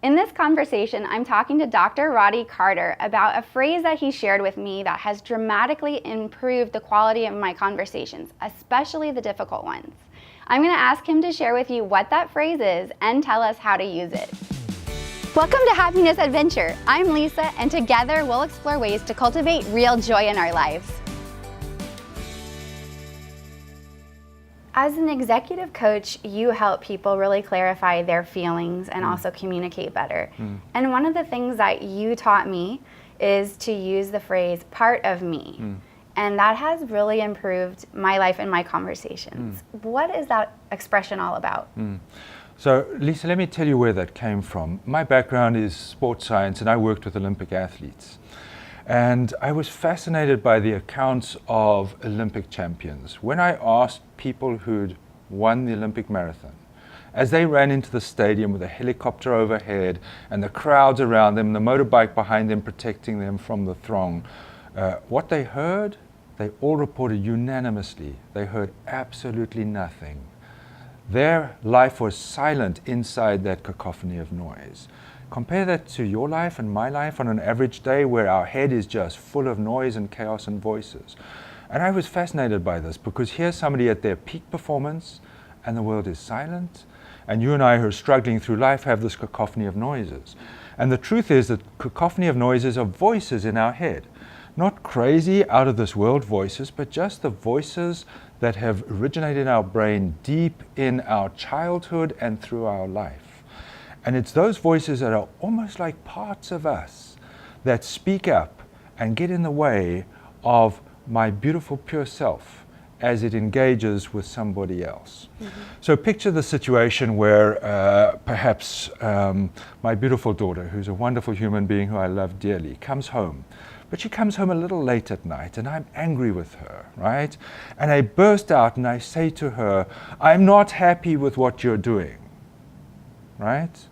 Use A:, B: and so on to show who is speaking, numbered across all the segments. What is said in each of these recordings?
A: In this conversation, I'm talking to Dr. Roddy Carter about a phrase that he shared with me that has dramatically improved the quality of my conversations, especially the difficult ones. I'm going to ask him to share with you what that phrase is and tell us how to use it. Welcome to Happiness Adventure. I'm Lisa, and together we'll explore ways to cultivate real joy in our lives. As an executive coach, you help people really clarify their feelings and also communicate better. And one of the things that you taught me is to use the phrase part of me. And that has really improved my life and my conversations. What is that expression all about?
B: So, Lisa, let me tell you where that came from. My background is sports science, and I worked with Olympic athletes. And I was fascinated by the accounts of Olympic champions. When I asked people who'd won the Olympic marathon, as they ran into the stadium with a helicopter overhead and the crowds around them, the motorbike behind them protecting them from the throng, what they heard, they all reported unanimously, they heard absolutely nothing. Their life was silent inside that cacophony of noise. Compare that to your life and my life on an average day where our head is just full of noise and chaos and voices. And I was fascinated by this because here's somebody at their peak performance and the world is silent. And you and I who are struggling through life have this cacophony of noises. And the truth is that cacophony of noises are voices in our head. Not crazy, out of this world voices, but just the voices that have originated in our brain deep in our childhood and through our life. And it's those voices that are almost like parts of us that speak up and get in the way of my beautiful pure self as it engages with somebody else. So picture the situation where perhaps my beautiful daughter, who's a wonderful human being who I love dearly, comes home. But she comes home a little late at night and I'm angry with her, right? And I burst out and I say to her, I'm not happy with what you're doing. Right?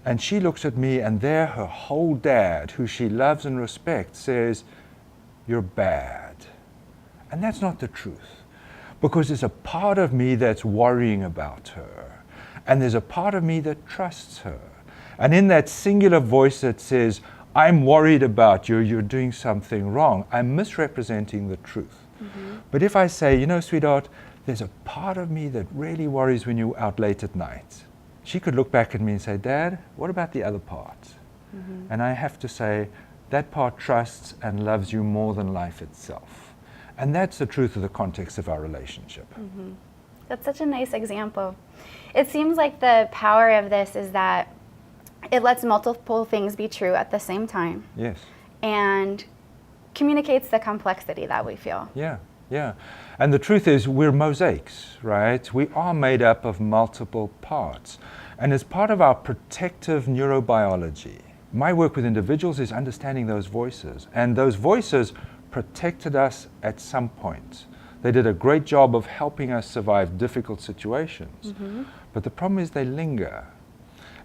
B: And she looks at me and there her whole dad, who she loves and respects, says, you're bad. And that's not the truth. Because there's a part of me that's worrying about her. And there's a part of me that trusts her. And in that singular voice that says, I'm worried about you, you're doing something wrong, I'm misrepresenting the truth. But if I say, you know, sweetheart, there's a part of me that really worries when you're out late at night. She could look back at me and say, Dad, what about the other part? And I have to say, that part trusts and loves you more than life itself. And that's the truth of the context of our relationship.
A: That's such a nice example. It seems like the power of this is that it lets multiple things be true at the same time.
B: Yes.
A: And communicates the complexity that we feel.
B: Yeah. Yeah, and the truth is we're mosaics, right? We are made up of multiple parts. And as part of our protective neurobiology, my work with individuals is understanding those voices. And those voices protected us at some point. They did a great job of helping us survive difficult situations. But the problem is they linger.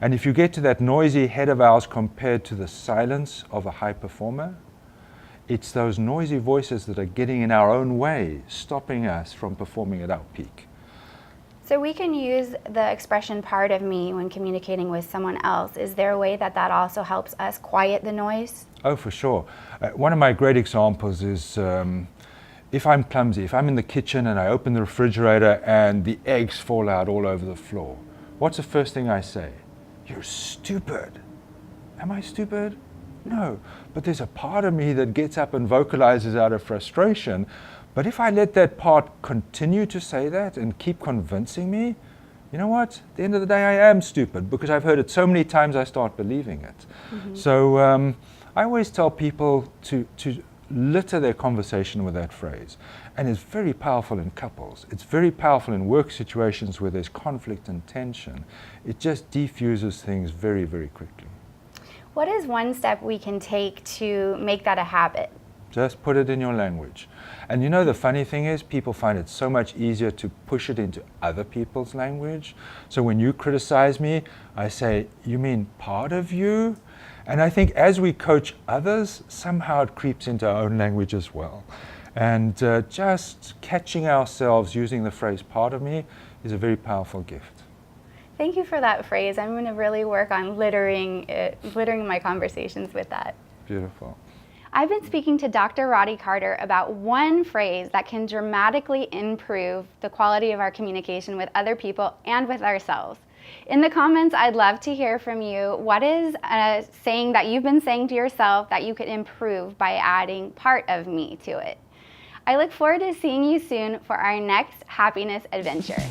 B: And if you get to that noisy head of ours compared to the silence of a high performer, it's those noisy voices that are getting in our own way, stopping us from performing at our peak.
A: So we can use the expression part of me when communicating with someone else. Is there a way that that also helps us quiet the noise?
B: Oh, for sure. One of my great examples is if I'm clumsy, if I'm in the kitchen and I open the refrigerator and the eggs fall out all over the floor, what's the first thing I say? You're stupid. Am I stupid? No, but there's a part of me that gets up and vocalizes out of frustration. But if I let that part continue to say that and keep convincing me, you know what? At the end of the day, I am stupid because I've heard it so many times I start believing it. So I always tell people to litter their conversation with that phrase. And it's very powerful in couples. It's very powerful in work situations where there's conflict and tension. It just defuses things very, very quickly.
A: What is one step we can take to make that a habit?
B: Just put it in your language. And you know, the funny thing is, people find it so much easier to push it into other people's language. So when you criticize me, I say, you mean part of you? And I think as we coach others, somehow it creeps into our own language as well. And just catching ourselves using the phrase part of me is a very powerful gift.
A: Thank you for that phrase. I'm going to really work on littering my conversations with that.
B: Beautiful.
A: I've been speaking to Dr. Roddy Carter about one phrase that can dramatically improve the quality of our communication with other people and with ourselves. In the comments, I'd love to hear from you. What is a saying that you've been saying to yourself that you could improve by adding part of me to it? I look forward to seeing you soon for our next happiness adventure.